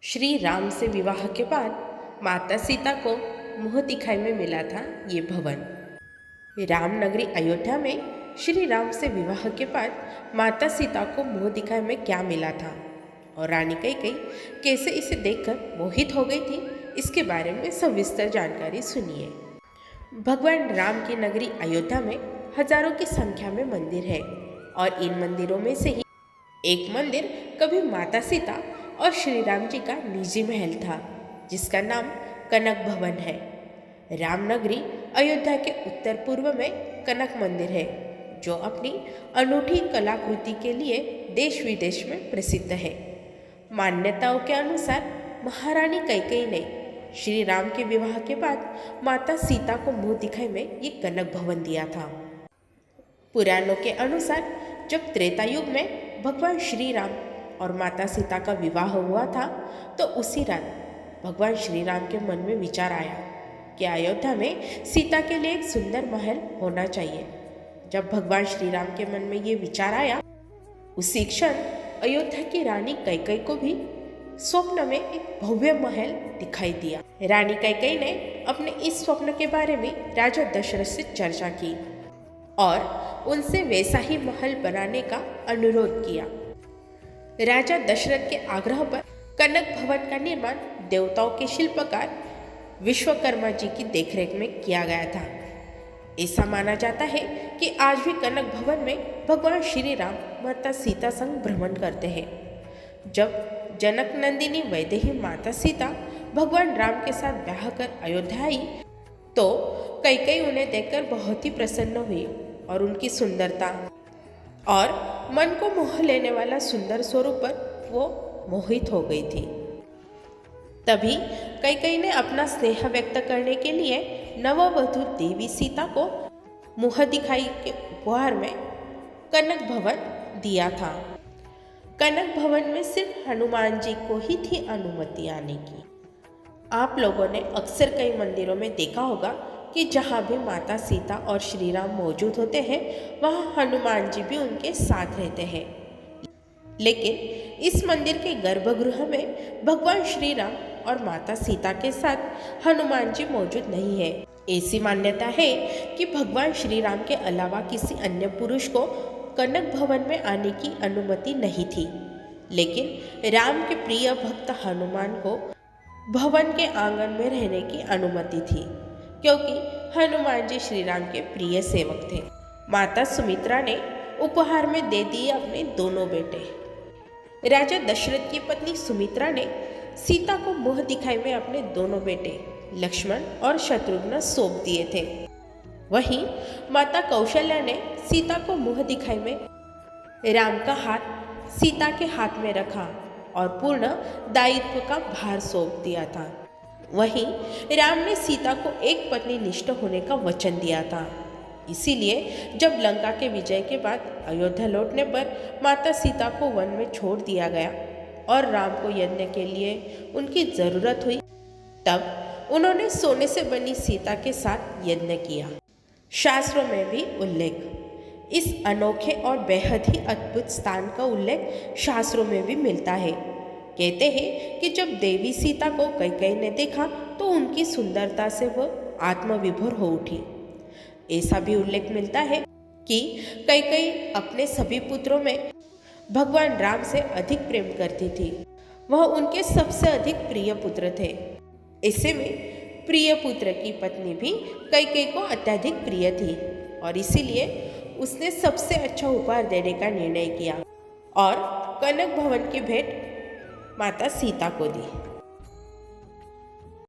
श्री राम से विवाह के बाद माता सीता को मुँह दिखाई में मिला था ये भवन। राम नगरी अयोध्या में श्री राम से विवाह के बाद माता सीता को मुँह दिखाई में क्या मिला था और रानी कैकेयी कैसे इसे देखकर मोहित हो गई थी, इसके बारे में सविस्तर जानकारी सुनिए। भगवान राम की नगरी अयोध्या में हजारों की संख्या में मंदिर है और इन मंदिरों में से ही एक मंदिर कभी माता सीता और श्री राम जी का निजी महल था, जिसका नाम कनक भवन है। रामनगरी अयोध्या के उत्तर पूर्व में कनक मंदिर है, जो अपनी अनूठी कलाकृति के लिए देश विदेश में प्रसिद्ध है। मान्यताओं के अनुसार महारानी कैकेयी ने श्री राम के विवाह के बाद माता सीता को मुँह दिखाई में ये कनक भवन दिया था। पुराणों के अनुसार जब त्रेता युग में भगवान श्री राम और माता सीता का विवाह हुआ था, तो उसी रात भगवान श्री राम के मन में विचार आया कि अयोध्या में सीता के लिए एक सुंदर महल होना चाहिए। जब भगवान श्री राम के मन में ये विचार आया, उसी क्षण अयोध्या की रानी कैकेयी को भी स्वप्न में एक भव्य महल दिखाई दिया। रानी कैकेयी ने अपने इस स्वप्न के बारे में राजा दशरथ से चर्चा की और उनसे वैसा ही महल बनाने का अनुरोध किया। राजा दशरथ के आग्रह पर कनक भवन का निर्माण देवताओं के शिल्पकार विश्वकर्मा जी की देखरेख में किया गया था। ऐसा माना जाता है कि आज भी कनक भवन में भगवान श्री राम माता सीता संग भ्रमण करते हैं। जब जनक नंदिनी वैदेही माता सीता भगवान राम के साथ ब्याह कर अयोध्या आई, तो कैकेयी उन्हें देखकर बहुत ही प्रसन्न हुई और उनकी सुंदरता और मन को मोह लेने वाला सुंदर स्वरूप पर वो मोहित हो गई थी। तभी कैकेयी ने अपना स्नेह व्यक्त करने के लिए नववधू देवी सीता को मुँह दिखाई के उपहार में कनक भवन दिया था। कनक भवन में सिर्फ हनुमान जी को ही थी अनुमति आने की। आप लोगों ने अक्सर कई मंदिरों में देखा होगा कि जहाँ भी माता सीता और श्री राम मौजूद होते हैं, वहाँ हनुमान जी भी उनके साथ रहते हैं। लेकिन इस मंदिर के गर्भगृह में भगवान श्री राम और माता सीता के साथ हनुमान जी मौजूद नहीं है। ऐसी मान्यता है कि भगवान श्री राम के अलावा किसी अन्य पुरुष को कनक भवन में आने की अनुमति नहीं थी, लेकिन राम के प्रिय भक्त हनुमान को भवन के आंगन में रहने की अनुमति थी, क्योंकि हनुमान जी श्री राम के प्रिय सेवक थे। माता सुमित्रा ने उपहार में दे दिए अपने दोनों बेटे। राजा दशरथ की पत्नी सुमित्रा ने सीता को मुँह दिखाई में अपने दोनों बेटे लक्ष्मण और शत्रुघ्न सौंप दिए थे। वहीं माता कौशल्या ने सीता को मुँह दिखाई में राम का हाथ सीता के हाथ में रखा और पूर्ण दायित्व का भार सौंप दिया था। वहीं राम ने सीता को एक पत्नी निष्ठ होने का वचन दिया था। इसीलिए जब लंका के विजय के बाद अयोध्या लौटने पर माता सीता को वन में छोड़ दिया गया और राम को यज्ञ के लिए उनकी ज़रूरत हुई, तब उन्होंने सोने से बनी सीता के साथ यज्ञ किया। शास्त्रों में भी उल्लेख इस अनोखे और बेहद ही अद्भुत स्थान का उल्लेख शास्त्रों में भी मिलता है। कहते हैं कि जब देवी सीता को कैकेयी ने देखा, तो उनकी सुंदरता से वह आत्मविभोर हो उठी। ऐसा भी उल्लेख मिलता है कि कैकेयी अपने सभी पुत्रों में भगवान राम से अधिक प्रेम करती थी। वह उनके सबसे अधिक प्रिय पुत्र थे। ऐसे में प्रिय पुत्र की पत्नी भी कैकेयी को अत्यधिक प्रिय थी और इसीलिए उसने सबसे अच्छा उपहार देने का निर्णय किया और कनक भवन की भेंट माता सीता को दी।